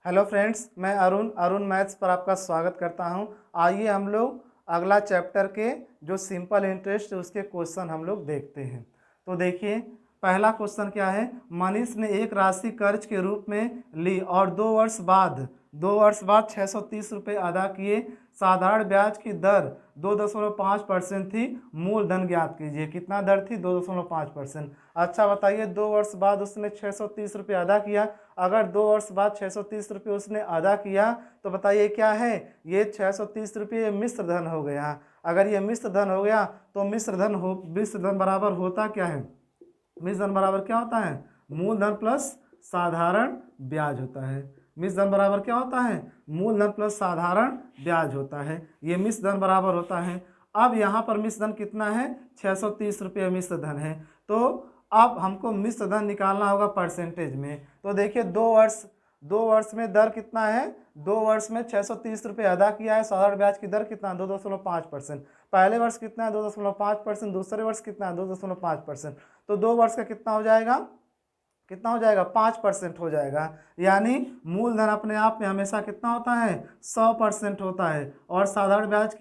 Hello friends, मैं Arun maths पर आपका स्वागत करता हूं। आइए हम लोग अगला चैप्टर के जो सिंपल इंटरेस्ट उसके क्वेश्चन हम लोग देखते हैं। तो देखिए, पहला क्वेश्चन क्या है। मनीष ने एक राशि कर्ज के रूप में ली और 2 वर्ष बाद 630 रुपये अदा किए। साधारण ब्याज की दर 2.5% थी। मूलधन ज्ञात कीजिए। कितना दर थी? 2.5%। अच्छा बताइए, 2 वर्ष बाद उसने 630 रुपये अदा किया। अगर 2 वर्ष बाद 630 रुपये उसने अदा किया तो बताइए क्या है? ये 630 रुपये मिश्र धन हो गया। अगर ये मिश्र धन हो गया तो मिश्र धन बराबर होता क्या है? मिश्र धन बराबर क्या होता है? मूलधन प्लस साधारण ब्याज होता है। मिश्र धन बराबर क्या होता है? मूलधन प्लस साधारण ब्याज होता है। ये मिश्र धन बराबर होता है। अब यहाँ पर मिश्र धन कितना है? 630 रुपये मिश्र धन है। तो अब हमको मिश्र धन निकालना होगा परसेंटेज में। तो देखिए, 2 वर्ष में दर कितना है? 2 वर्ष में 630 रुपये अदा किया है। साधारण ब्याज की दर कितना? 2.5%। पहले वर्ष कितना है? 2.5%। दूसरे वर्ष कितना है? 2.5%। तो 2 वर्ष का कितना हो जाएगा? 5% हो जाएगा। यानी मूलधन अपने आप में हमेशा कितना होता है? 100% होता है। और साधारण ब्याज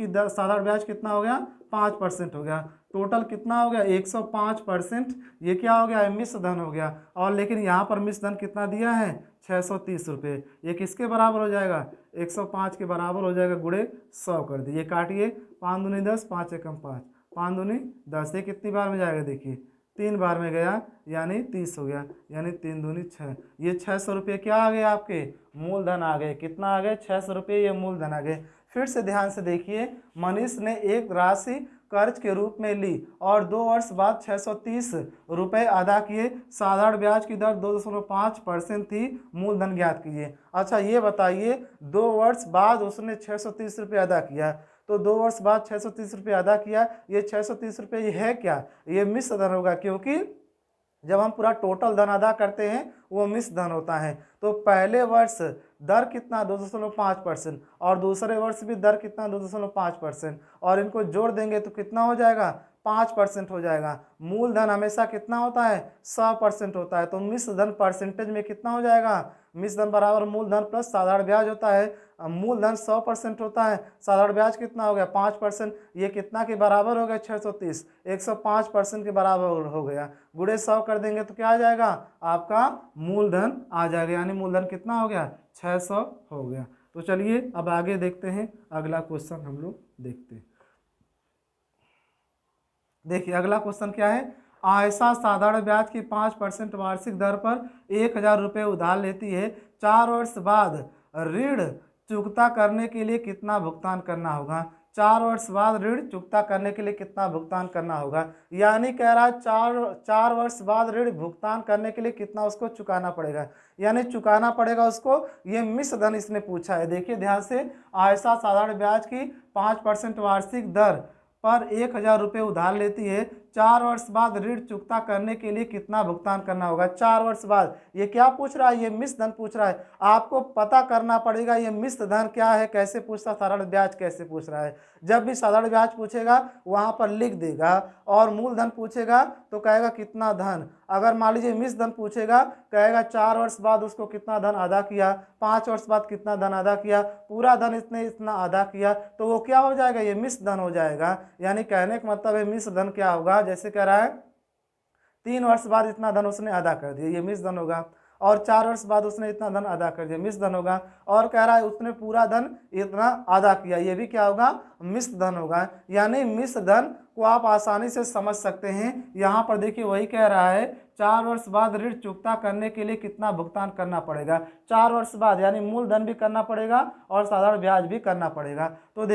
कितना हो गया? 5% हो गया। टोटल कितना हो गया? 105%। ये क्या हो गया? मिश्र धन हो गया। और लेकिन यहाँ पर मिश्र धन कितना दिया है? 630 रुपये। ये किसके बराबर हो जाएगा? 105 के बराबर हो जाएगा। गुणे 100 कर दिए। काटिए। 5 दूनी 10, 5 एकम 5, 5 दूनी 10। ये कितनी बार में जाएगा? देखिए, 3 बार में गया, यानी 30 हो गया। यानी 3 दूनी 6। ये 600 रुपये क्या आ गए? आपके मूलधन आ गए। कितना आ गए? 600 रुपये ये मूलधन आ गए। फिर से ध्यान से देखिए, मनीष ने एक राशि कर्ज के रूप में ली और 2 वर्ष बाद 630 रुपये अदा किए। साधारण ब्याज की दर 2.5% थी। मूलधन ज्ञात कीजिए। अच्छा ये बताइए, 2 वर्ष बाद उसने 630 रुपये अदा किया। तो 2 वर्ष बाद 630 रुपये अदा किया। ये 630 रुपये ये है क्या? ये मिश्र धन होगा, क्योंकि जब हम पूरा टोटल धन अदा करते हैं वो मिश्र धन होता है। तो पहले वर्ष दर कितना? 2.5%। और दूसरे वर्ष भी दर कितना? 2.5%। और इनको जोड़ देंगे तो कितना हो जाएगा? 5% हो जाएगा। मूलधन हमेशा कितना होता है? 100% होता है। तो मिश्र धन परसेंटेज में कितना हो जाएगा? मिश्र धन बराबर मूलधन प्लस साधारण ब्याज होता है। मूलधन 100% होता है। साधारण ब्याज कितना हो गया? 5%। ये कितना के बराबर हो गया? 630। 105% के बराबर हो गया। गुणे 100 कर देंगे तो क्या आ जाएगा? आपका मूलधन आ जाएगा। यानी मूलधन कितना हो गया? 600 हो गया। तो चलिए अब आगे देखते हैं। अगला क्वेश्चन हम लोग देखते हैं। देखिए, अगला क्वेश्चन क्या है। आयशा साधारण ब्याज की 5% वार्षिक दर पर 1000 रुपये उधार लेती है। 4 वर्ष बाद ऋण चुकता करने के लिए कितना भुगतान करना होगा? 4 वर्ष बाद ऋण चुकता करने के लिए कितना भुगतान करना होगा? यानी कह रहा है 4 वर्ष बाद ऋण भुगतान करने के लिए कितना उसको चुकाना पड़ेगा। यानी चुकाना पड़ेगा उसको। ये मिश्र धन इसने पूछा है। देखिए ध्यान से, आयशा साधारण ब्याज की 5% वार्षिक दर पर 1000 रुपये उधार लेती है। 4 वर्ष बाद ऋण चुकता करने के लिए कितना भुगतान करना होगा? 4 वर्ष बाद। ये क्या पूछ रहा है? ये मिश्र धन पूछ रहा है। आपको पता करना पड़ेगा ये मिश्र धन क्या है, कैसे पूछता, साधारण ब्याज कैसे पूछ रहा है। जब भी साधारण ब्याज पूछेगा वहां पर लिख देगा, और मूलधन पूछेगा तो कहेगा कितना धन। अगर मान लीजिए मिश्र धन पूछेगा, कहेगा 4 वर्ष बाद उसको कितना धन अदा किया, 5 वर्ष बाद कितना धन अदा किया, पूरा धन इसने इतना अदा किया, तो वो क्या हो जाएगा? ये मिश्र धन हो जाएगा। यानी कहने का मतलब है मिश्र धन क्या होगा? जैसे कह रहा है 3 वर्ष बाद इतना धन उसने अदा कर दिया, ये मिश्र धन होगा। और 4 वर्ष बाद उसने इतना धन अदा कर दिया, मिश्र धन होगा। और कह रहा है उसने पूरा धन इतना अदा किया, ये भी क्या होगा? मिश्र धन होगा। यानी मिश्र धन को आप आसानी से समझ सकते हैं। यहाँ पर देखिए वही कह रहा है 4 वर्ष बाद ऋण चुकता करने के लिए कितना भुगतान करना पड़ेगा। 4 वर्ष बाद यानी मूलधन भी करना पड़ेगा और साधारण ब्याज भी करना पड़ेगा। तो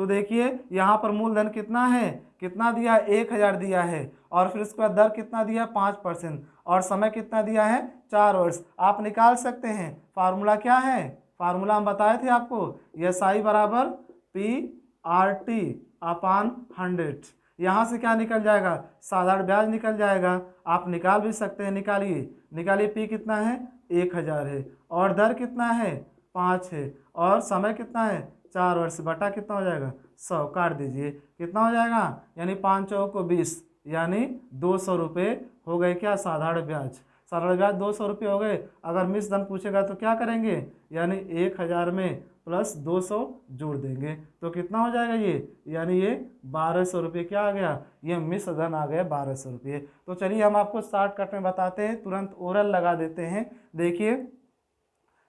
देखिए यहाँ पर मूलधन कितना है? कितना दिया है? 1000 दिया है। और फिर उसके बाद दर कितना दिया? 5%। और समय कितना दिया है? 4 वर्ष। आप निकाल सकते हैं। फार्मूला क्या है? फार्मूला हम बताए थे आपको, SI बराबर PRT अपान 100। यहाँ से क्या निकल जाएगा? साधारण ब्याज निकल जाएगा। आप निकाल भी सकते हैं। निकालिए P कितना है? 1000 है। और दर कितना है? 5 है। और समय कितना है? 4 वर्ष। बटा कितना हो जाएगा? 100। काट दीजिए। कितना हो जाएगा? यानी 5 चौको 20, यानी 200 रुपये हो गए क्या? साधारण ब्याज। साधारण ब्याज 200 रुपये हो गए। अगर मिश्र धन पूछेगा तो क्या करेंगे, यानी 1000 में प्लस 200 जोड़ देंगे तो कितना हो जाएगा ये, यानी ये 1200 रुपये क्या आ गया, ये मिश्र धन आ गया 1200 रुपये। तो चलिए हम आपको शॉर्टकट में बताते हैं, तुरंत ओरल लगा देते हैं। देखिए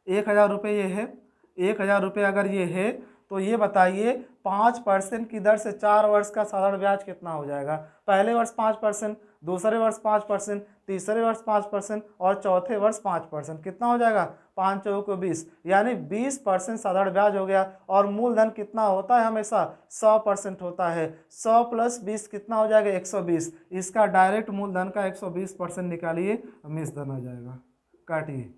1000 रुपये ये है, 1000 रुपये अगर ये है तो ये बताइए 5% की दर से 4 वर्ष का साधारण ब्याज कितना हो जाएगा। पहले वर्ष 5%, दूसरे वर्ष 5%, तीसरे वर्ष 5% और चौथे वर्ष 5%, कितना हो जाएगा 5 चौको 20, यानी 20% साधारण ब्याज हो गया। और मूलधन कितना होता है, हमेशा 100% होता है। 100 प्लस 20 कितना हो जाएगा 120, इसका डायरेक्ट मूलधन का 120% निकालिए, मिश्र धन आ जाएगा। काटिए,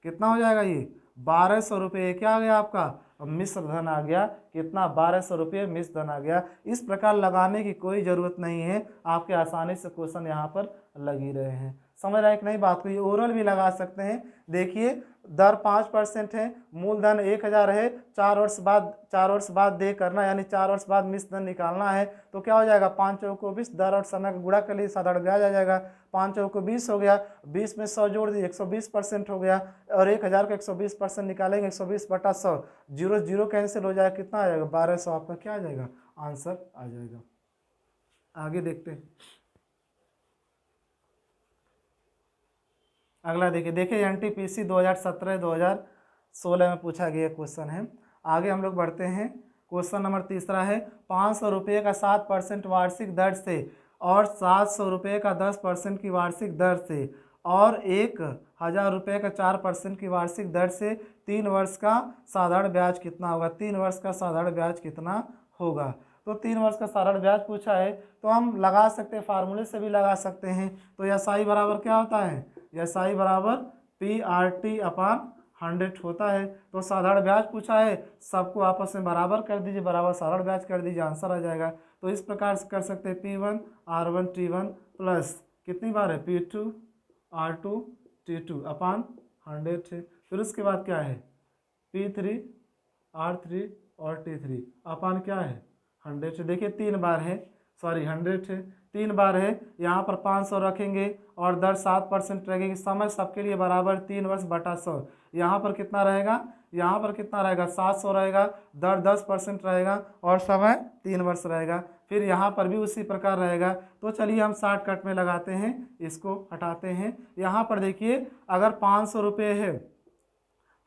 कितना हो जाएगा ये 1200 रुपये, क्या आ गया आपका मिश्र धन आ गया। कितना 1200 रुपये मिश्र धन आ गया। इस प्रकार लगाने की कोई ज़रूरत नहीं है, आपके आसानी से क्वेश्चन यहाँ पर लग ही रहे हैं। समझ रहे हैं कि नहीं बात को, ये ओरल भी लगा सकते हैं। देखिए दर 5% है, मूलधन 1000 है, 4 वर्ष बाद दे करना, यानी 4 वर्ष बाद मिश्र धन निकालना है। तो क्या हो जाएगा 5 चौको 20, दर और समय का गुणा कर लिए साधारण ब्याज आ जाएगा। 5 चौको 20 हो गया, 20 में 100 जोड़ दिए 120% हो गया। और 1000 का 120% निकालेंगे 120/100, जीरो जीरो कैंसिल हो जाएगा, कितना आ जाएगा 1200, आपका क्या आ जाएगा आंसर आ जाएगा। आगे देखते हैं अगला। देखिए एनटीपीसी 2017-2016 में पूछा गया क्वेश्चन है। आगे हम लोग बढ़ते हैं। क्वेश्चन नंबर तीसरा है 500 रुपये का 7% वार्षिक दर से और 700 रुपये का 10% की वार्षिक दर से और 1000 रुपये का 4% की वार्षिक दर से 3 वर्ष का साधारण ब्याज कितना होगा। 3 वर्ष का साधारण ब्याज कितना होगा। तो 3 वर्ष का साधारण ब्याज पूछा है तो हम लगा सकते हैं, फार्मूले से भी लगा सकते हैं। तो एसआई बराबर क्या होता है, एसआई बराबर PRT/100 होता है। तो साधारण ब्याज पूछा है, सबको आपस में बराबर कर दीजिए, बराबर साधारण ब्याज कर दीजिए, आंसर आ जाएगा। तो इस प्रकार से कर सकते हैं P1R1T1 प्लस कितनी बार है P2R2T2/100 है। फिर उसके बाद क्या है P3R3 और T3 अपान क्या है 100 है। देखिए 3 बार है, सॉरी 100 है, 3 बार है। यहाँ पर 500 रखेंगे और दर 7% रहेगी। समय सबके लिए बराबर 3 वर्ष बटा 100। यहाँ पर कितना रहेगा, यहाँ पर कितना रहेगा 700 रहेगा, दर 10% रहेगा और समय 3 वर्ष रहेगा। फिर यहाँ पर भी उसी प्रकार रहेगा। तो चलिए हम शॉर्टकट में लगाते हैं, इसको हटाते हैं। यहाँ पर देखिए अगर 500 रुपये है,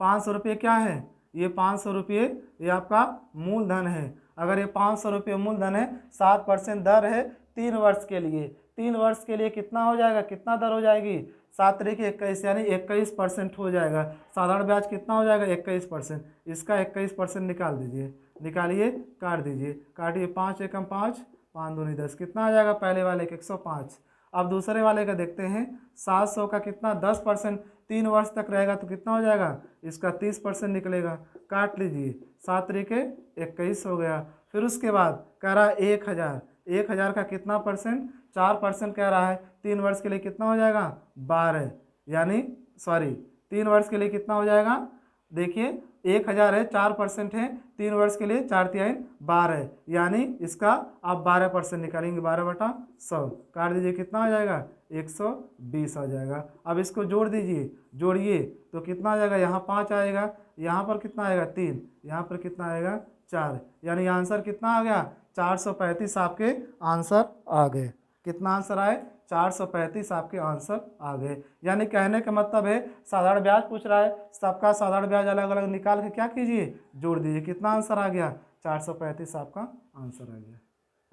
500 रुपये क्या है, ये 500 रुपये ये आपका मूलधन है। अगर ये 500 रुपये मूलधन है, 7% दर है 3 वर्ष के लिए। 3 वर्ष के लिए कितना हो जाएगा, कितना दर हो जाएगी 7 तरीके 21, यानी 21% हो जाएगा। साधारण ब्याज कितना हो जाएगा 21%। इसका 21% निकाल दीजिए, निकालिए, काट दीजिए, काटिए, 5 एकम 5, 5 दूनी 10, कितना आ जाएगा पहले वाले का 105। अब दूसरे वाले का देखते हैं। 700 का कितना 10%, 3 वर्ष तक रहेगा तो कितना हो जाएगा, इसका 30% निकलेगा, काट लीजिए, 7 तरीके 21 हो गया। फिर उसके बाद कह रहा है 1000, 1000 का कितना परसेंट 4% कह रहा है। 3 वर्ष के लिए कितना हो जाएगा 12, यानी सॉरी 3 वर्ष के लिए कितना हो जाएगा, देखिए 1000 है, 4% है, 3 वर्ष के लिए 4×3 12, यानी इसका आप 12% निकालेंगे, 12/100, काट दीजिए, कितना आ जाएगा 120 आ जाएगा। अब इसको जोड़ दीजिए, जोड़िए तो कितना आ जाएगा, यहाँ 5 आएगा, यहाँ पर कितना आएगा 3, यहाँ पर कितना आएगा 4, यानी आंसर कितना आ गया 435 आपके आंसर आ गए। कितना आंसर आए 435 आपके आंसर आ गए। यानी कहने का मतलब है साधारण ब्याज पूछ रहा है, सबका साधारण ब्याज अलग अलग निकाल के क्या कीजिए, जोड़ दीजिए, कितना आंसर आ गया 435 आपका आंसर आ गया।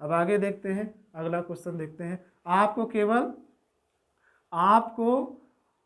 अब आगे देखते हैं, अगला क्वेश्चन देखते हैं। आपको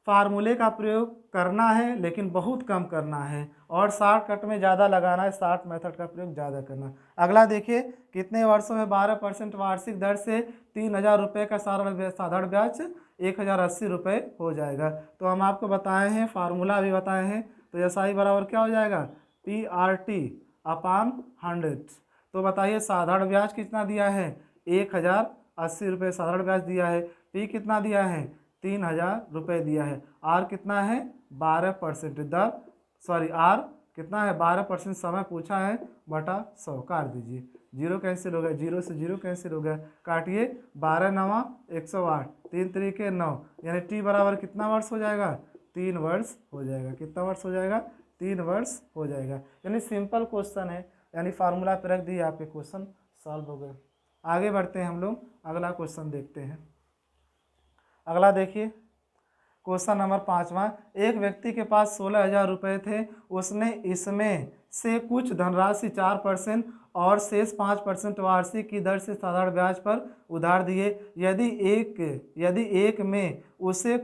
फार्मूले का प्रयोग करना है लेकिन बहुत कम करना है और शॉर्टकट में ज़्यादा लगाना है, शॉर्ट मेथड का प्रयोग ज़्यादा करना। अगला देखिए कितने वर्षों में 12% वार्षिक दर से 3000 रुपये का साधारण ब्याज 1080 रुपये हो जाएगा। तो हम आपको बताए हैं, फार्मूला भी बताए हैं। तो एसआई बराबर क्या हो जाएगा PRT/100। तो बताइए साधारण ब्याज कितना दिया है 1080 रुपये साधारण ब्याज दिया है। पी कितना दिया है 3000 रुपये दिया है। आर कितना है 12% दर, सॉरी आर कितना है 12% समय पूछा है बटा 100 काट दीजिए। जीरो कैंसिल हो गया, जीरो से जीरो कैंसिल हो गया, काटिए 12 नवा 108, 3 तरीके 9, यानी टी बराबर कितना वर्ष हो जाएगा 3 वर्ष हो जाएगा। कितना वर्ष हो जाएगा 3 वर्ष हो जाएगा। यानी सिंपल क्वेश्चन है, यानी फार्मूला पे रख दिए आपके क्वेश्चन सॉल्व हो गए। आगे बढ़ते हैं हम लोग, अगला क्वेश्चन देखते हैं। अगला देखिए क्वेश्चन नंबर 5वां, एक व्यक्ति के पास 16,000 रुपये थे, उसने इसमें से कुछ धनराशि 4% और शेष 5% वार्षिक की दर से साधारण ब्याज पर उधार दिए। यदि एक में उसे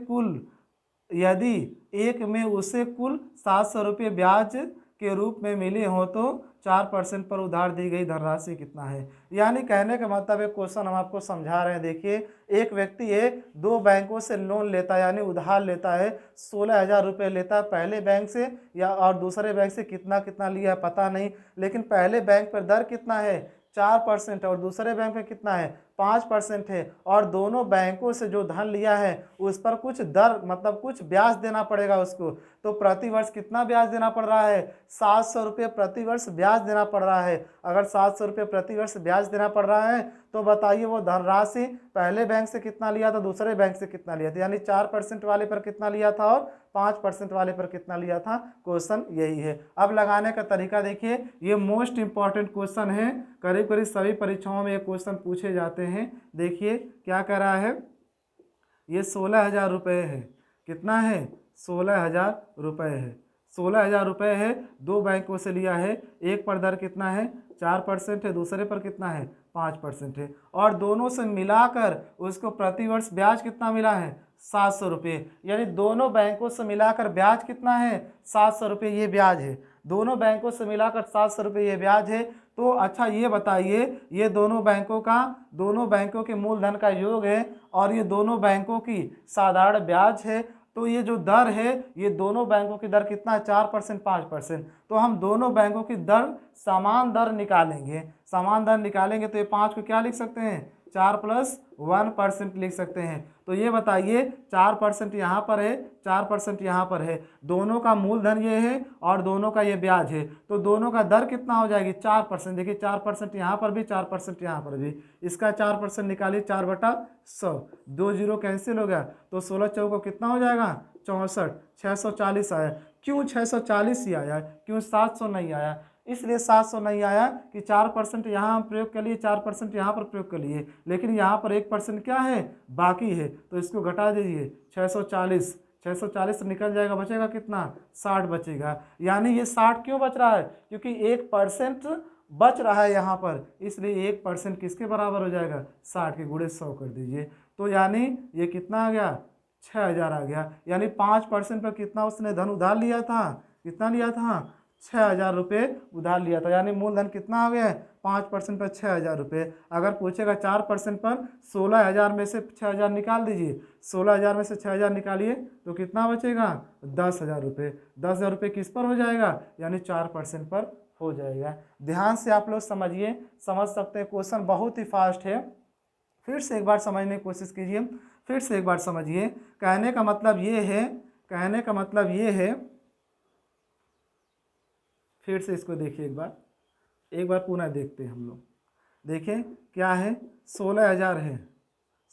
कुल 700 रुपये ब्याज के रूप में मिले हों तो 4% पर उधार दी गई धनराशि कितना है। यानी कहने का मतलब है, क्वेश्चन हम आपको समझा रहे हैं। देखिए एक व्यक्ति है, दो बैंकों से लोन लेता है यानी उधार लेता है, 16,000 रुपये लेता है पहले बैंक से या और दूसरे बैंक से कितना कितना लिया है पता नहीं, लेकिन पहले बैंक पर दर कितना है 4% और दूसरे बैंक में कितना है 5% है, और दोनों बैंकों से जो धन लिया है उस पर कुछ दर मतलब कुछ ब्याज देना पड़ेगा उसको। तो प्रति वर्ष कितना ब्याज देना पड़ रहा है 700 रुपये प्रति वर्ष ब्याज देना पड़ रहा है। अगर 700 रुपये प्रति वर्ष ब्याज देना पड़ रहा है तो बताइए वो धनराशि पहले बैंक से कितना लिया था दूसरे बैंक से कितना लिया था, यानी 4% वाले पर कितना लिया था और 5% वाले पर कितना लिया था। क्वेश्चन यही है। अब लगाने का तरीका देखिए, ये मोस्ट इंपॉर्टेंट क्वेश्चन है, करीब करीब सभी परीक्षाओं में ये क्वेश्चन पूछे जाते हैं। देखिए क्या कह रहा है, ये 16,000 रुपये है, कितना है 16,000 रुपये है, 16,000 रुपये है, दो बैंकों से लिया है, एक पर दर कितना है 4% है, दूसरे पर कितना है 5% है, और दोनों से मिलाकर उसको प्रतिवर्ष ब्याज कितना मिला है 700 रुपये। यानी दोनों बैंकों से मिलाकर ब्याज कितना है 700 रुपये, ये ब्याज है। दोनों बैंकों से मिलाकर 700 रुपये ये ब्याज है। तो अच्छा ये बताइए, ये दोनों बैंकों के मूलधन का योग है और ये दोनों बैंकों की साधारण ब्याज है। तो ये जो दर है, ये दोनों बैंकों की दर कितना है 4% 5%। तो हम दोनों बैंकों की दर समान दर निकालेंगे तो ये 5 को क्या लिख सकते हैं 4 + 1% लिख सकते हैं। तो ये बताइए 4% यहाँ पर है 4% यहाँ पर है, दोनों का मूलधन ये है और दोनों का ये ब्याज है, तो दोनों का दर कितना हो जाएगी 4%। देखिए 4% यहाँ पर भी 4% यहाँ पर भी, इसका 4% निकालिए 4/100, 2 जीरो कैंसिल हो गया, तो 16 चौको कितना हो जाएगा 64, 640 आया। क्यों 640 ही आया, क्यों 700 नहीं आया? इसलिए 700 नहीं आया कि 4% यहाँ हम प्रयोग कर लिए, 4% यहाँ पर प्रयोग कर लिए, लेकिन यहाँ पर 1% क्या है बाकी है, तो इसको घटा दीजिए 640 निकल जाएगा, बचेगा कितना 60 बचेगा। यानी ये 60 क्यों बच रहा है, क्योंकि 1% बच रहा है यहाँ पर, इसलिए 1% किसके बराबर हो जाएगा 60 के गुणे 100 कर दीजिए। तो यानी ये कितना आ गया 6,000 आ गया। यानी 5% पर कितना उसने धन उधार लिया था, कितना लिया था 6,000 रुपये उधार लिया था। यानी मूलधन कितना आ गया 5% पर 6,000 रुपये। अगर पूछेगा 4% पर 16,000 में से 6,000 निकाल दीजिए, 16,000 में से 6,000 निकालिए तो कितना बचेगा 10,000 रुपये। 10,000 रुपये किस पर हो जाएगा, यानी 4% पर हो जाएगा। ध्यान से आप लोग समझिए, समझ सकते हैं, क्वेश्चन बहुत ही फास्ट है। फिर से एक बार समझने की कोशिश कीजिए, फिर से एक बार समझिए। कहने का मतलब ये है, फिर से इसको देखिए एक बार पुनः देखते हैं हम लोग। देखें क्या है 16,000 है,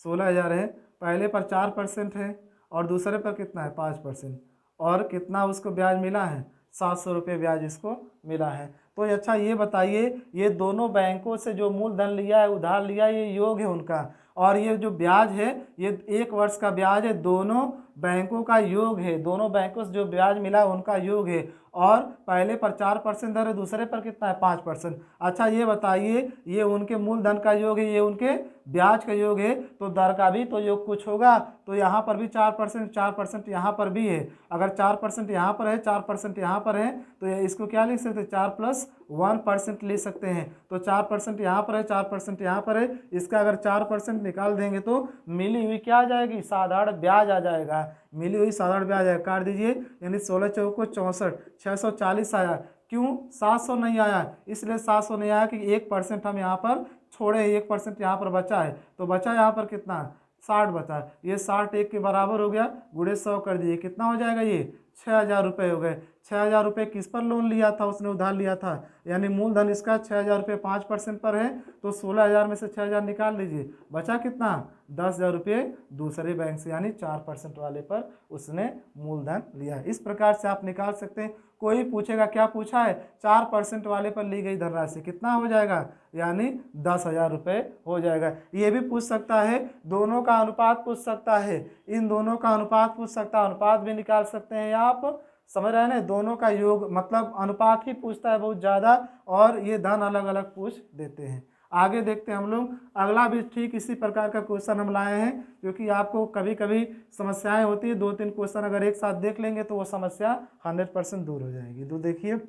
16,000 है, पहले पर 4% है और दूसरे पर कितना है 5%, और कितना उसको ब्याज मिला है 700 रुपये ब्याज इसको मिला है। तो अच्छा ये बताइए, ये दोनों बैंकों से जो मूलधन लिया है उधार लिया है, ये योग है उनका, और ये जो ब्याज है ये 1 वर्ष का ब्याज है, दोनों बैंकों का योग है, दोनों बैंकों से जो ब्याज मिला है उनका योग है, और पहले पर 4% दर है, दूसरे पर कितना है 5%। अच्छा ये बताइए, ये उनके मूलधन का योग है, ये उनके ब्याज का योग है, तो दर का भी तो योग कुछ होगा। तो यहाँ पर भी 4% यहाँ पर भी है। अगर 4% यहाँ पर है 4% यहाँ पर है तो इसको क्या लिख सकते हैं 4 + 1% ले सकते हैं। तो 4% यहाँ पर है 4% यहाँ पर है, इसका अगर 4% निकाल देंगे तो मिली हुई क्या आ जाएगी साधारण ब्याज आ जाएगा, मिली हुई साधारण ब्याज आएगा। काट दीजिए, यानी 16 चौको 64, 640 आया। क्यों 700 नहीं आया, इसलिए 700 नहीं आया कि 1% हम यहाँ पर छोड़े, 1% यहाँ पर बचा है, तो बचा यहाँ पर कितना 60 बचा, ये 60 1 के बराबर हो गया, गुणे 100 कर दीजिए, कितना हो जाएगा ये 6,000 रुपये हो गए। 6,000 रुपये किस पर लोन लिया था, उसने उधार लिया था, यानी मूलधन इसका 6,000 रुपये 5% पर है, तो 16,000 में से 6,000 निकाल लीजिए, बचा कितना 10,000 रुपये दूसरे बैंक से, यानी 4% वाले पर उसने मूलधन लिया। इस प्रकार से आप निकाल सकते हैं। कोई पूछेगा क्या पूछा है, 4% वाले पर ली गई धनराशि कितना हो जाएगा, यानी 10,000 रुपये हो जाएगा। ये भी पूछ सकता है, दोनों का अनुपात पूछ सकता है, इन दोनों का अनुपात पूछ सकता है, अनुपात भी निकाल सकते हैं आप, समझ रहे हैं ना, दोनों का योग मतलब अनुपात ही पूछता है बहुत ज़्यादा, और ये धन अलग अलग पूछ देते हैं। आगे देखते हैं हम लोग, अगला भी ठीक इसी प्रकार का क्वेश्चन हम लाए हैं, क्योंकि आपको कभी कभी समस्याएं होती है, 2-3 क्वेश्चन अगर एक साथ देख लेंगे तो वो समस्या 100% दूर हो जाएगी। तो देखिए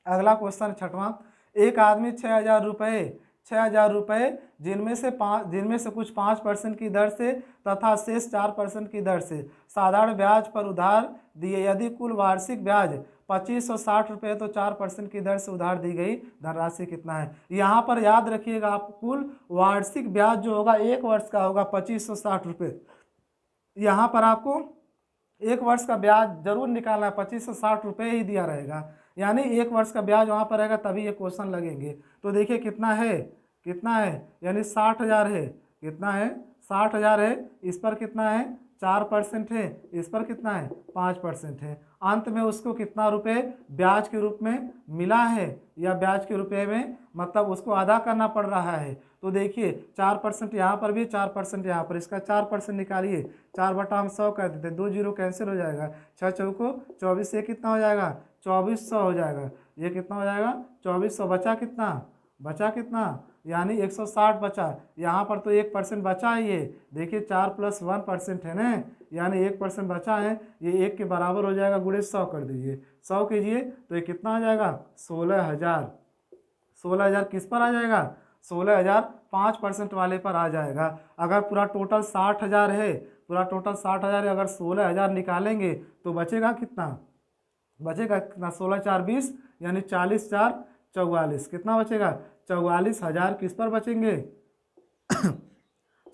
अगला क्वेश्चन 6वां, एक आदमी 6,000 रुपये जिनमें से कुछ 5% की दर से तथा शेष 4% की दर से साधारण ब्याज पर उधार दिए। यदि कुल वार्षिक ब्याज 2,560 रुपये तो 4% की दर से उधार दी गई धनराशि कितना है। यहाँ पर याद रखिएगा, आप कुल वार्षिक ब्याज जो होगा 1 वर्ष का होगा 2,560 रुपये। यहाँ पर आपको 1 वर्ष का ब्याज जरूर निकालना है, 2,560 रुपये ही दिया रहेगा, यानी 1 वर्ष का ब्याज वहाँ पर रहेगा, तभी ये क्वेश्चन लगेंगे। तो देखिए कितना है, यानी 60,000 है, कितना है 60,000 है, इस पर कितना है 4% है, इस पर कितना है 5% है। अंत में उसको कितना रुपए ब्याज के रूप में मिला है, या ब्याज के रुपए में मतलब उसको अदा करना पड़ रहा है। तो देखिए 4% यहाँ पर भी, 4% यहाँ पर, इसका 4% निकालिए, 4/100 कर देते, 2 जीरो कैंसिल हो जाएगा, 6 चौको 24, ये कितना हो जाएगा 2,400 हो जाएगा, ये कितना हो जाएगा 2,400, बचा कितना यानी 160 बचा। यहाँ पर तो 1% बचा है, ये देखिए 4 + 1% है ना, यानी 1% बचा है, ये 1 के बराबर हो जाएगा, गुणे 100 कर दीजिए, 100 कीजिए तो ये कितना आ जाएगा 16,000। 16,000 किस पर आ जाएगा, 16,000 5% वाले पर आ जाएगा। अगर पूरा टोटल 60,000 है, अगर 16,000 निकालेंगे तो बचेगा कितना 16 × 4 = 20, यानी 40 × 4 = 44, कितना बचेगा 44,000 किस पर बचेंगे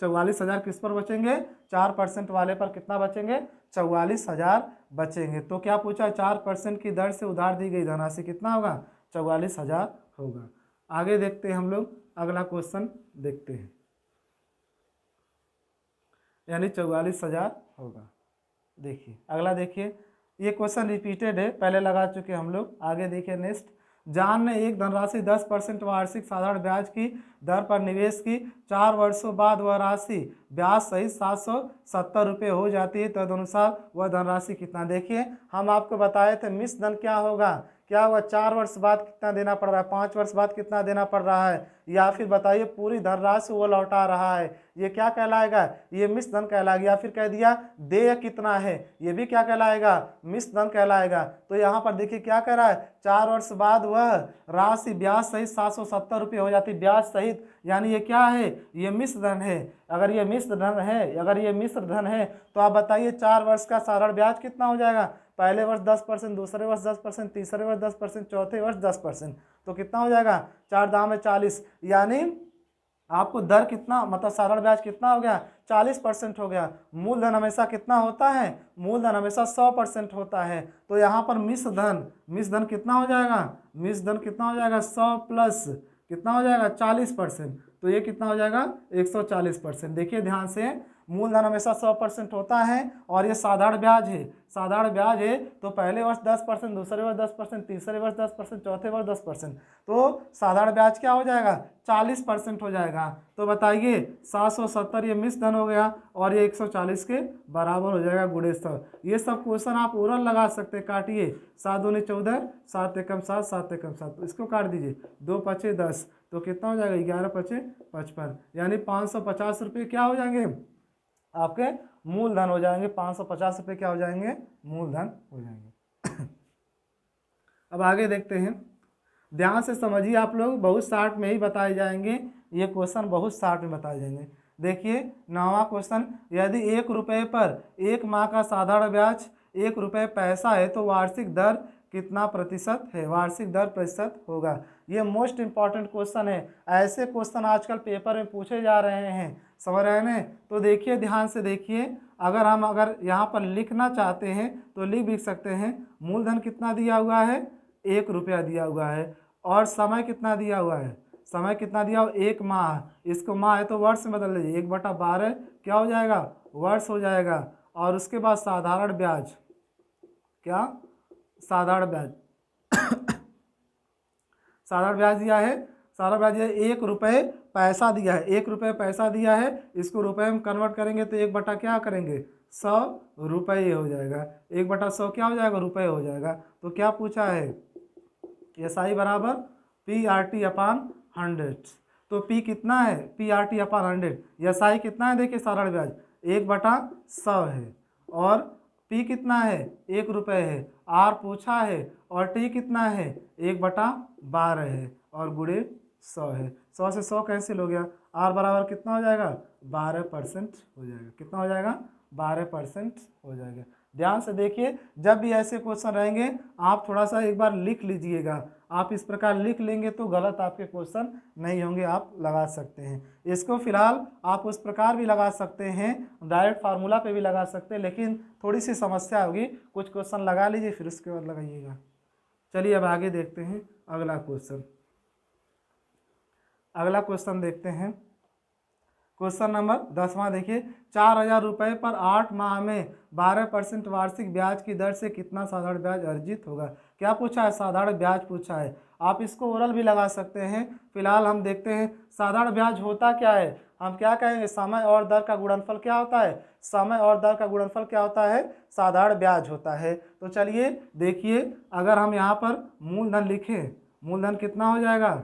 44,000 किस पर बचेंगे, 4% वाले पर कितना बचेंगे 44,000 बचेंगे। तो क्या पूछा, 4% की दर से उधार दी गई धनराशि कितना होगा 44,000 होगा। आगे देखते हैं हम लोग, अगला क्वेश्चन देखते हैं, यानी 44,000 होगा। देखिए अगला, देखिए ये क्वेश्चन रिपीटेड है, पहले लगा चुके हम लोग। आगे देखिए नेक्स्ट, जान ने एक धनराशि 10% वार्षिक साधारण ब्याज की दर पर निवेश की, 4 वर्षों बाद वह राशि ब्याज सहित 770 रुपये हो जाती है, तदनुसार वह धनराशि कितना। देखिए हम आपको बताए थे मिश्र धन क्या होगा, क्या हुआ 4 वर्ष बाद कितना देना पड़ रहा है, 5 वर्ष बाद कितना देना पड़ रहा है, या फिर बताइए पूरी धनराशि वो लौटा रहा है, ये क्या कहलाएगा, ये मिश्र धन कहलाएगा। या फिर कह दिया देय कितना है, ये भी क्या कहलाएगा मिश्र धन कहलाएगा। तो यहाँ पर देखिए क्या कह रहा है, 4 वर्ष बाद वह राशि ब्याज सहित 770 रुपये हो जाती, ब्याज सहित, यानी ये क्या है, ये मिश्र धन है। अगर ये मिश्र धन है तो आप बताइए 4 वर्ष का साधारण ब्याज कितना हो जाएगा, पहले वर्ष 10%, दूसरे वर्ष 10%, तीसरे वर्ष 10%, चौथे वर्ष 10%, तो कितना हो जाएगा 4 दाम में 40, यानी आपको दर कितना मतलब साधारण ब्याज कितना हो गया 40% हो गया। मूलधन हमेशा कितना होता है, मूलधन हमेशा 100% होता है। तो यहाँ पर मिश्र धन कितना हो जाएगा, 100 प्लस कितना हो जाएगा 40%, तो ये कितना हो जाएगा 140%। देखिए ध्यान से, मूलधन हमेशा 100% होता है, और ये साधारण ब्याज है, तो पहले वर्ष 10%, दूसरे वर्ष 10%, तीसरे वर्ष 10%, चौथे वर्ष 10%, तो साधारण ब्याज क्या हो जाएगा 40% हो जाएगा। तो बताइए 770 ये मिश्र धन हो गया, और ये 140 के बराबर हो जाएगा, गुणे 100। ये सब क्वेश्चन आप ओरल लगा सकते हैं, काटिए, 7 दूनी 14, 7 एकम 7, 7 एकम 7, इसको काट दीजिए, 2 पचे 10, तो कितना हो जाएगा 11 पचे 55, यानी 550 रुपये क्या हो जाएंगे आपके मूलधन हो जाएंगे, 550 रुपये क्या हो जाएंगे मूलधन हो जाएंगे। अब आगे देखते हैं, ध्यान से समझिए आप लोग, बहुत शार्ट में ही बताए जाएंगे, ये क्वेश्चन बहुत शार्ट में बताए जाएंगे। देखिए 9वां क्वेश्चन, यदि 1 रुपये पर 1 माह का साधारण ब्याज 1 रुपये पैसा है तो वार्षिक दर कितना प्रतिशत है, वार्षिक दर प्रतिशत होगा। ये मोस्ट इंपॉर्टेंट क्वेश्चन है। ऐसे क्वेश्चन आजकल पेपर में पूछे जा रहे हैं, समझ रहे हैं। तो देखिए, ध्यान से देखिए, अगर यहाँ पर लिखना चाहते हैं तो लिख सकते हैं। मूलधन कितना दिया हुआ है, 1 रुपया दिया हुआ है। और समय कितना दिया हुआ है, समय कितना दिया हुआ, 1 माह। इसको माह है तो वर्ष में बदल लीजिए, 1/12 क्या हो जाएगा, वर्ष हो जाएगा। और उसके बाद साधारण ब्याज, क्या, साधारण ब्याज साधारण ब्याज दिया है, साधारण ब्याज दिया है 1 रुपये पैसा दिया है, 1 रुपये पैसा दिया है। इसको रुपये में कन्वर्ट करेंगे तो 1 बटा क्या करेंगे, 100 रुपये हो जाएगा। 1/100 क्या हो जाएगा, रुपये हो जाएगा। तो क्या पूछा है, SI बराबर PRT अपान 100। तो P कितना है, PRT अपान 100। SI कितना है, देखिए साधारण ब्याज 1/100 है। और P कितना है, 1 रुपये है। R पूछा है। और T कितना है, 1/12 है। और गुणे 100 है। 100 से 100 कैंसिल हो गया। R बराबर कितना हो जाएगा, 12% हो जाएगा। कितना हो जाएगा, 12% हो जाएगा। ध्यान से देखिए, जब भी ऐसे क्वेश्चन रहेंगे आप थोड़ा सा एक बार लिख लीजिएगा। आप इस प्रकार लिख लेंगे तो गलत आपके क्वेश्चन नहीं होंगे, आप लगा सकते हैं। इसको फिलहाल आप उस प्रकार भी लगा सकते हैं, डायरेक्ट फार्मूला पे भी लगा सकते हैं, लेकिन थोड़ी सी समस्या होगी। कुछ क्वेश्चन लगा लीजिए फिर उसके बाद लगाइएगा। चलिए अब आगे देखते हैं अगला क्वेश्चन। अगला क्वेश्चन देखते हैं। क्वेश्चन नंबर 10वां देखिए, 4000 रुपये पर 8 माह में 12% वार्षिक ब्याज की दर से कितना साधारण ब्याज अर्जित होगा। क्या पूछा है, साधारण ब्याज पूछा है। आप इसको ओरल भी लगा सकते हैं। फिलहाल हम देखते हैं साधारण ब्याज होता क्या है। हम क्या कहेंगे, समय और दर का गुणनफल क्या होता है, समय और दर का गुणनफल क्या होता है, साधारण ब्याज होता है। तो चलिए देखिए, अगर हम यहाँ पर मूलधन लिखें, मूलधन कितना हो जाएगा,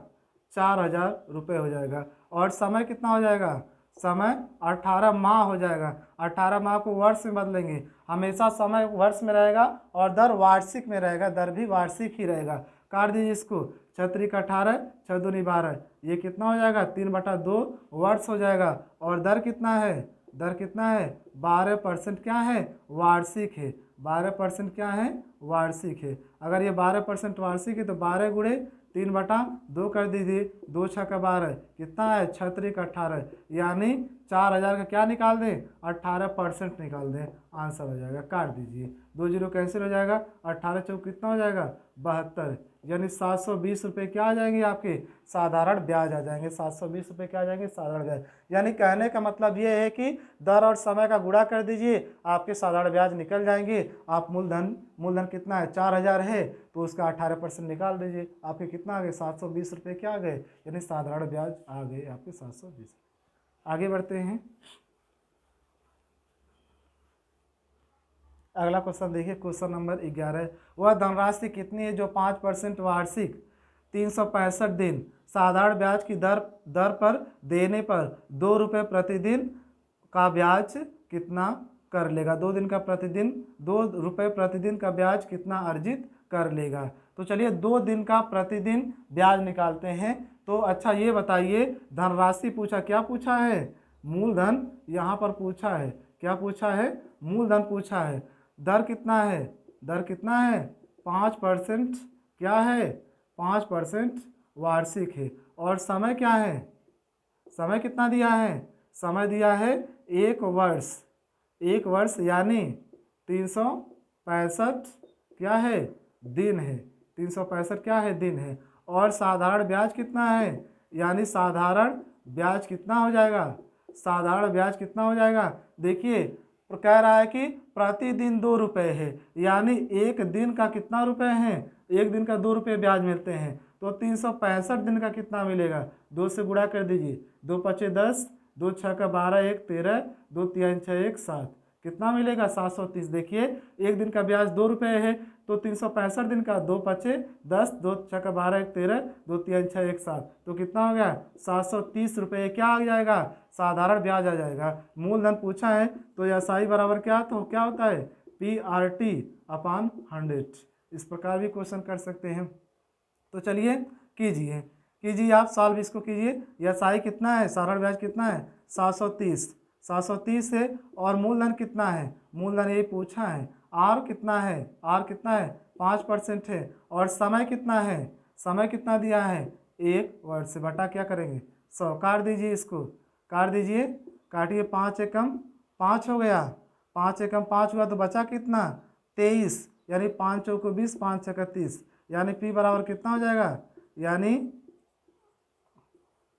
4000 रुपये हो जाएगा। और समय कितना हो जाएगा, समय 18 माह हो जाएगा। 18 माह को वर्ष में बदलेंगे, हमेशा समय वर्ष में रहेगा और दर वार्षिक में रहेगा, दर भी वार्षिक ही रहेगा। काट दीजिए इसको, 6 18 6 दूनी 12, ये कितना हो जाएगा, 3/2 वर्ष हो जाएगा। और दर कितना है, दर कितना है, 12% क्या है, वार्षिक है। 12% क्या है, वार्षिक है। अगर ये 12% वार्षिक है तो 12 गुणे 3/2 कर दीजिए, 2 6 का 12, कितना है, 6 18, यानी 4000 का क्या निकाल दें, 18% निकाल दें, आंसर हो जाएगा। काट दीजिए, 2 जीरो कैंसिल हो जाएगा, 18 चौक कितना हो जाएगा, 72, यानी 720 रुपये क्या आ जाएंगे आपके, साधारण ब्याज आ जाएंगे। 720 रुपये क्या आ जाएंगे, साधारण ब्याज। यानी कहने का मतलब ये है कि दर और समय का गुणा कर दीजिए, आपके साधारण ब्याज निकल जाएंगे। आप मूलधन कितना है, 4000 है, तो उसका 18% निकाल दीजिए, आपके कितना आ गए, 720 रुपये क्या आ गए, यानी साधारण ब्याज आ गए आपके 720। आगे बढ़ते हैं। अगला क्वेश्चन देखिए, क्वेश्चन नंबर 11। वह धनराशि कितनी है जो 5% वार्षिक 365 दिन साधारण ब्याज की दर पर देने पर 2 रुपये प्रतिदिन का ब्याज कितना कर लेगा। 2 दिन का प्रतिदिन 2 रुपये प्रतिदिन का ब्याज कितना अर्जित कर लेगा। तो चलिए 2 दिन का प्रतिदिन ब्याज निकालते हैं। तो अच्छा ये बताइए, धनराशि पूछा, क्या पूछा है, मूलधन यहाँ पर पूछा है। क्या पूछा है, मूलधन पूछा है। दर कितना है, दर कितना है, 5% क्या है, 5% वार्षिक है। और समय क्या है, समय कितना दिया है, समय दिया है 1 वर्ष। 1 वर्ष यानी 365 क्या है, दिन है। 365 क्या है, दिन है। और साधारण ब्याज कितना है, यानी साधारण ब्याज कितना हो जाएगा, साधारण ब्याज कितना हो जाएगा। देखिए कह रहा है कि प्रतिदिन 2 रुपये है, यानी एक दिन का कितना रुपए हैं, एक दिन का 2 रुपये ब्याज मिलते हैं। तो 365 दिन का कितना मिलेगा, 2 से गुणा कर दीजिए, 2 5 10, 2 6 का 12, 1 13, 2 3 6 1 7, कितना मिलेगा, 730। देखिए एक दिन का ब्याज 2 रुपये है, तो 365 दिन का 2 5 10, 2 6 का 12, 1 13, 2 3 6 1 7, तो कितना हो गया, 730 रुपये क्या आ जाएगा, साधारण ब्याज आ जाएगा। मूलधन पूछा है तो SI बराबर क्या, तो क्या होता है, PRT अपान 100। इस प्रकार भी क्वेश्चन कर सकते हैं। तो चलिए कीजिए आप सॉल्व इसको कीजिए। SI कितना है, साधारण ब्याज कितना है, 730 है। और मूलधन कितना है, मूलधन ये पूछा है आर कितना है, आर कितना है 5% है, और समय कितना है, समय कितना दिया है 1 वर्ष से बटा क्या करेंगे 100। काट दीजिए, इसको काट दीजिए, काटिए, 5 एकम 5 हो गया, 5 एकम 5 हुआ तो बचा कितना 23, यानी 5 चौको 20, 5 छक्का 30, यानी पी बराबर कितना हो जाएगा, यानी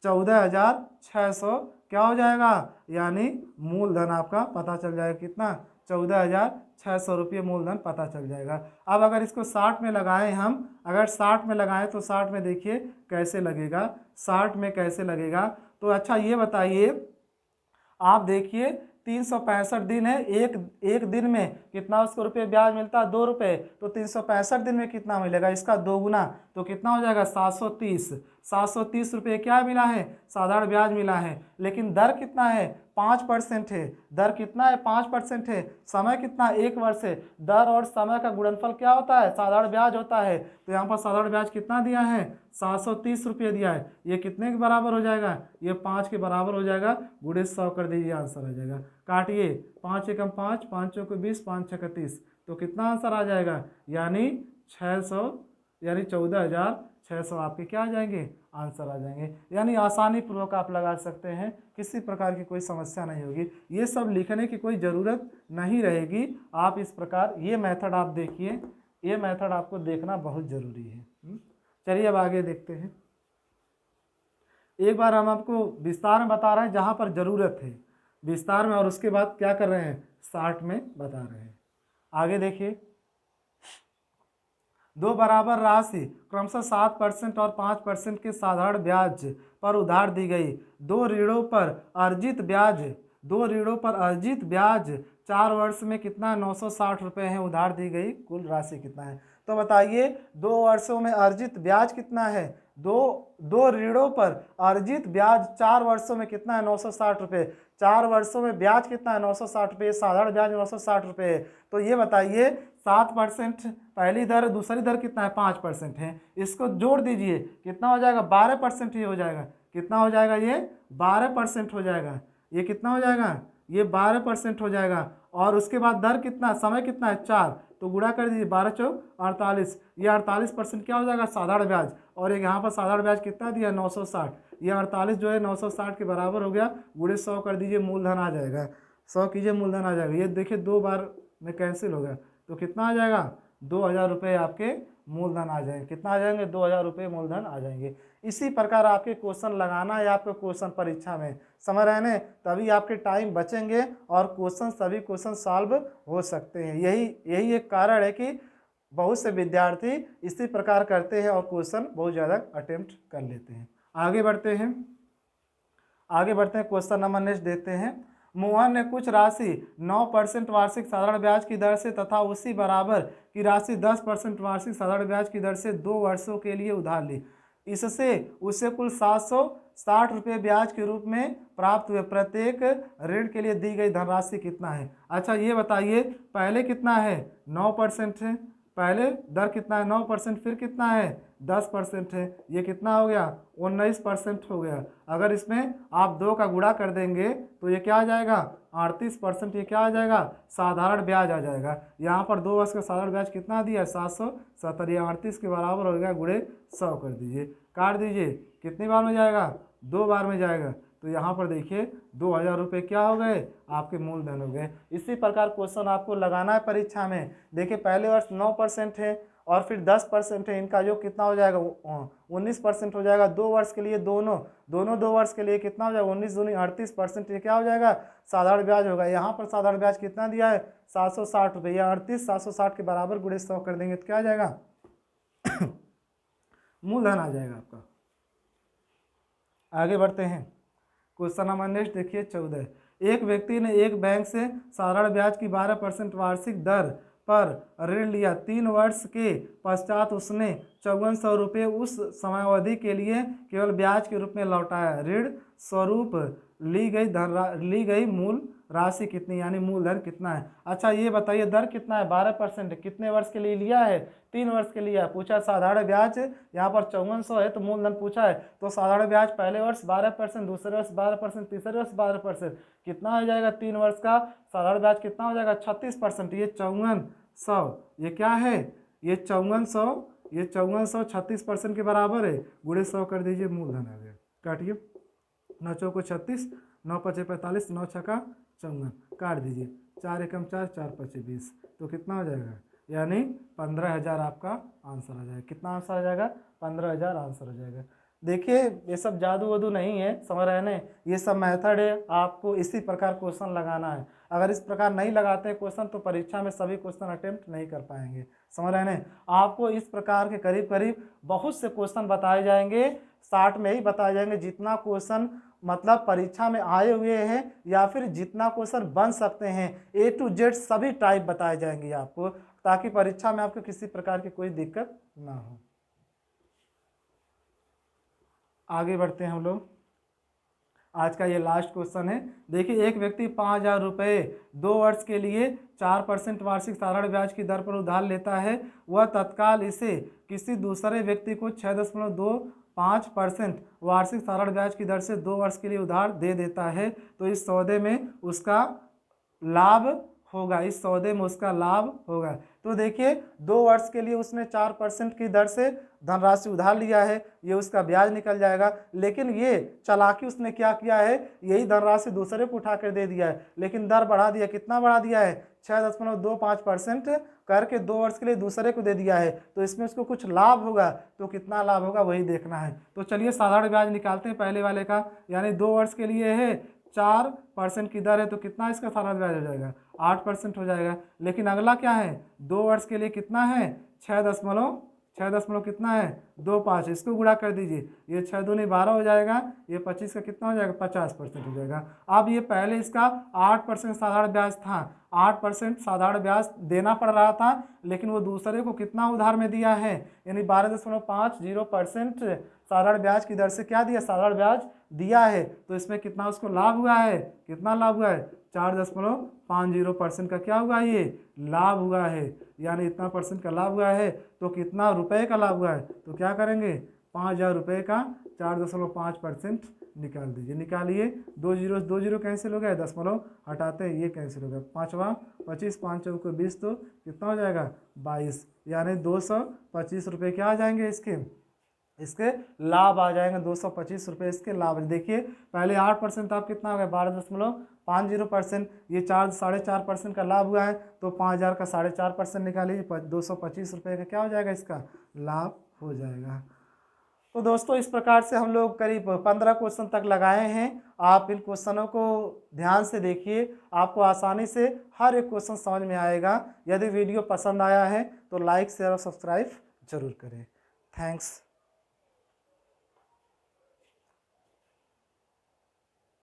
14,600 क्या हो जाएगा, यानी मूलधन आपका पता चल जाएगा कितना 14,600 रुपये मूलधन पता चल जाएगा। अब अगर इसको 60 में लगाएं हम, अगर 60 में लगाएं तो 60 में देखिए कैसे लगेगा, 60 में कैसे लगेगा। तो अच्छा ये बताइए, आप देखिए 365 दिन है, एक दिन में कितना उसको रुपये ब्याज मिलता है 2 रुपये, तो 365 दिन में कितना मिलेगा, इसका 2 गुना, तो कितना हो जाएगा 730। 730 रुपये क्या मिला है, साधारण ब्याज मिला है। लेकिन दर कितना है 5% है, दर कितना है 5% है, समय कितना 1 वर्ष है, दर और समय का गुणनफल क्या होता है साधारण ब्याज होता है। तो यहाँ पर साधारण ब्याज कितना दिया है 730 रुपये दिया है, ये कितने के बराबर हो जाएगा, ये 5 के बराबर हो जाएगा, गुणे 100 कर दीजिए, आंसर आ जाएगा। काटिए, 5 एकम 5, 5 चौको 20, 5 छक्का 30, तो कितना आंसर आ जाएगा, यानी 600, यानी 14,600 आपके क्या आ जाएंगे, आंसर आ जाएंगे। यानी आसानी पूर्वक आप लगा सकते हैं, किसी प्रकार की कोई समस्या नहीं होगी, ये सब लिखने की कोई ज़रूरत नहीं रहेगी। आप इस प्रकार ये मेथड आप देखिए, ये मेथड आपको देखना बहुत ज़रूरी है। चलिए अब आगे देखते हैं। एक बार हम आपको विस्तार में बता रहे हैं जहाँ पर ज़रूरत है विस्तार में, और उसके बाद क्या कर रहे हैं शार्ट में बता रहे हैं। आगे देखिए, 2 बराबर राशि क्रमशः 7% और 5% के साधारण ब्याज पर उधार दी गई। 2 ऋणों पर अर्जित ब्याज 4 वर्ष में कितना 960 रुपये है, उधार दी गई कुल राशि कितना है। तो बताइए 2 वर्षों में अर्जित ब्याज कितना है, दो ऋणों पर अर्जित ब्याज 4 वर्षों में कितना है 960 रुपये, 4 वर्षों में ब्याज कितना है 960 रुपये, साधारण ब्याज 960 रुपये है। तो ये बताइए 7% पहली दर, दूसरी दर कितना है 5% है, इसको जोड़ दीजिए कितना हो जाएगा 12% ही हो जाएगा। कितना हो जाएगा, ये 12% हो जाएगा, ये कितना हो जाएगा, ये 12% हो जाएगा। और उसके बाद दर कितना, समय कितना है 4, तो गुणा कर दीजिए 12 चौक 48, ये 48% क्या हो जाएगा साधारण ब्याज, और एक यहाँ पर साधारण ब्याज कितना दिया 960, ये 48 जो है 960 के बराबर हो गया, गुणे 100 कर दीजिए, मूलधन आ जाएगा, 100 कीजिए, मूलधन आ जाएगा। ये देखिए 2 बार में कैंसिल हो गया, तो कितना आ जाएगा 2,000 रुपये आपके मूलधन आ जाएंगे। कितना आ जाएंगे 2,000 रुपये मूलधन आ जाएंगे। इसी प्रकार आपके क्वेश्चन लगाना है आपके क्वेश्चन परीक्षा में, समझ रहे हैं, तभी आपके टाइम बचेंगे और क्वेश्चन सभी क्वेश्चन सॉल्व हो सकते हैं। यही एक कारण है कि बहुत से विद्यार्थी इसी प्रकार करते हैं और क्वेश्चन बहुत ज़्यादा अटेम्प्ट कर लेते हैं। आगे बढ़ते हैं क्वेश्चन नंबर नेक्स्ट देते हैं। मोहन ने कुछ राशि 9% वार्षिक साधारण ब्याज की दर से तथा उसी बराबर की राशि 10% वार्षिक साधारण ब्याज की दर से 2 वर्षों के लिए उधार ली। इससे उसे कुल 760 रुपये ब्याज के रूप में प्राप्त हुए। प्रत्येक ऋण के लिए दी गई धनराशि कितना है। अच्छा ये बताइए, पहले कितना है 9% है, पहले दर कितना है 9%, फिर कितना है 10% है, ये कितना हो गया 19% हो गया। अगर इसमें आप 2 का गुणा कर देंगे तो ये क्या आ जाएगा 38%, ये क्या आ जाएगा साधारण ब्याज आ जाएगा। यहाँ पर 2 वर्ष का साधारण ब्याज कितना दिया 770, ये 38 के बराबर हो गया, गुणे 100 कर दीजिए, काट दीजिए, कितनी बार में जाएगा 2 बार में जाएगा। तो यहाँ पर देखिए 2,000 रुपये क्या हो गए आपके मूलधन हो गए। इसी प्रकार क्वेश्चन आपको लगाना है परीक्षा में। देखिए पहले वर्ष 9% है और फिर 10% है, इनका जो कितना हो जाएगा 19% हो जाएगा। 2 वर्ष के लिए दोनों 2 वर्ष के लिए कितना हो जाएगा 19 दूनी 38%, ये क्या हो जाएगा साधारण ब्याज होगा। यहाँ पर साधारण ब्याज कितना दिया है 760 रुपये, या 38 760 के बराबर गुणे 100 कर देंगे तो क्या आ जाएगा मूलधन आ जाएगा आपका। आगे बढ़ते हैं, क्वेश्चन नंबर नेक्स्ट देखिए 14। एक व्यक्ति ने एक बैंक से साधारण ब्याज की 12% वार्षिक दर पर ऋण लिया। 3 वर्ष के पश्चात उसने 5400 रुपये उस समयावधि के लिए केवल ब्याज के रूप में लौटाया। ऋण स्वरूप ली गई मूल राशि कितनी, यानी मूलधन कितना है। अच्छा ये बताइए दर कितना है 12%, कितने वर्ष के लिए लिया है 3 वर्ष के लिए पूछा। साधारण ब्याज यहाँ पर 5400 है तो मूलधन पूछा है, तो साधारण ब्याज पहले वर्ष 12%, दूसरे वर्ष 12%, तीसरे वर्ष 12%, कितना हो जाएगा 3 वर्ष का साधारण ब्याज कितना हो जाएगा 36%। ये 54 100, ये क्या है, ये 5400, ये 5400 36% के बराबर है, गुणे 100 कर दीजिए, मूलधन आ गया। काटिए, 9 चौको 36, 9 पचे 45, 9 छक्का 54, काट दीजिए, 4 एकम 4, 4 पचे 20, तो कितना हो जाएगा, यानी 15,000 आपका आंसर आ जाएगा। कितना आंसर आ जाएगा, 15,000 आंसर हो जाएगा। देखिए ये सब जादू वादू नहीं है, समझ रहे हैं, ये सब मेथड है, आपको इसी प्रकार क्वेश्चन लगाना है। अगर इस प्रकार नहीं लगाते हैं क्वेश्चन तो परीक्षा में सभी क्वेश्चन अटेम्प्ट नहीं कर पाएंगे, समझ रहे हैं। आपको इस प्रकार के करीब करीब बहुत से क्वेश्चन बताए जाएंगे, 60 में ही बताए जाएंगे, जितना क्वेश्चन मतलब परीक्षा में आए हुए हैं या फिर जितना क्वेश्चन बन सकते हैं, A to Z सभी टाइप बताए जाएंगे आपको, ताकि परीक्षा में आपको किसी प्रकार की कोई दिक्कत ना हो। आगे बढ़ते हैं हम लोग, आज का ये लास्ट क्वेश्चन है। देखिए, एक व्यक्ति 5,000 रुपये 2 वर्ष के लिए 4% वार्षिक साधारण ब्याज की दर पर उधार लेता है। वह तत्काल इसे किसी दूसरे व्यक्ति को 6.25% वार्षिक साधारण ब्याज की दर से 2 वर्ष के लिए उधार दे देता है, तो इस सौदे में उसका लाभ होगा, इस सौदे में उसका लाभ होगा। तो देखिए 2 वर्ष के लिए उसने 4% की दर से धनराशि उधार लिया है, ये उसका ब्याज निकल जाएगा। लेकिन ये चालाकी उसने क्या किया है, यही धनराशि दूसरे को उठा कर दे दिया है, लेकिन दर बढ़ा दिया, कितना बढ़ा दिया है, 6.25% करके 2 वर्ष के लिए दूसरे को दे दिया है, तो इसमें उसको कुछ लाभ होगा, तो कितना लाभ होगा वही देखना है। तो चलिए साधारण ब्याज निकालते हैं पहले वाले का, यानी 2 वर्ष के लिए है 4% की दर है, तो कितना इसका साधारण ब्याज हो जाएगा, 8% हो जाएगा। लेकिन अगला क्या है, 2 वर्ष के लिए कितना है, 6 कितना है, 25, इसको गुणा कर दीजिए, ये 6 दूनी 12 हो जाएगा, ये 25 का कितना हो जाएगा, 50% हो जाएगा। अब ये पहले इसका 8% साधारण ब्याज था, 8% साधारण ब्याज देना पड़ रहा था, लेकिन वो दूसरे को कितना उधार में दिया है, यानी 12.50% साधारण ब्याज की दर से क्या दिया, साधारण ब्याज दिया है, तो इसमें कितना उसको लाभ हुआ है, कितना लाभ हुआ है, 4.50% का क्या हुआ, ये लाभ हुआ है, यानी इतना परसेंट का लाभ हुआ है। तो कितना रुपए का लाभ हुआ है, तो क्या करेंगे, 5,000 रुपये का 4.5% निकाल दीजिए, निकालिए, 2 जीरो कैंसिल हो गया, दशमलव हटाते हैं, ये कैंसिल हो गया, 5वां 25, 5 चौको 20, तो कितना हो जाएगा, 22, यानी 225 रुपये क्या आ जाएंगे, इसके लाभ आ जाएंगे, 225 रुपये इसके लाभ। देखिए पहले 8% था, अब कितना हो गया, 12.50%, ये 4.5% का लाभ हुआ है, तो 5,000 का 4.5% निकालिए, 225 रुपये का क्या हो जाएगा, इसका लाभ हो जाएगा। तो दोस्तों इस प्रकार से हम लोग करीब 15 क्वेश्चन तक लगाए हैं। आप इन क्वेश्चनों को ध्यान से देखिए, आपको आसानी से हर एक क्वेश्चन समझ में आएगा। यदि वीडियो पसंद आया है तो लाइक शेयर और सब्सक्राइब जरूर करें। थैंक्स।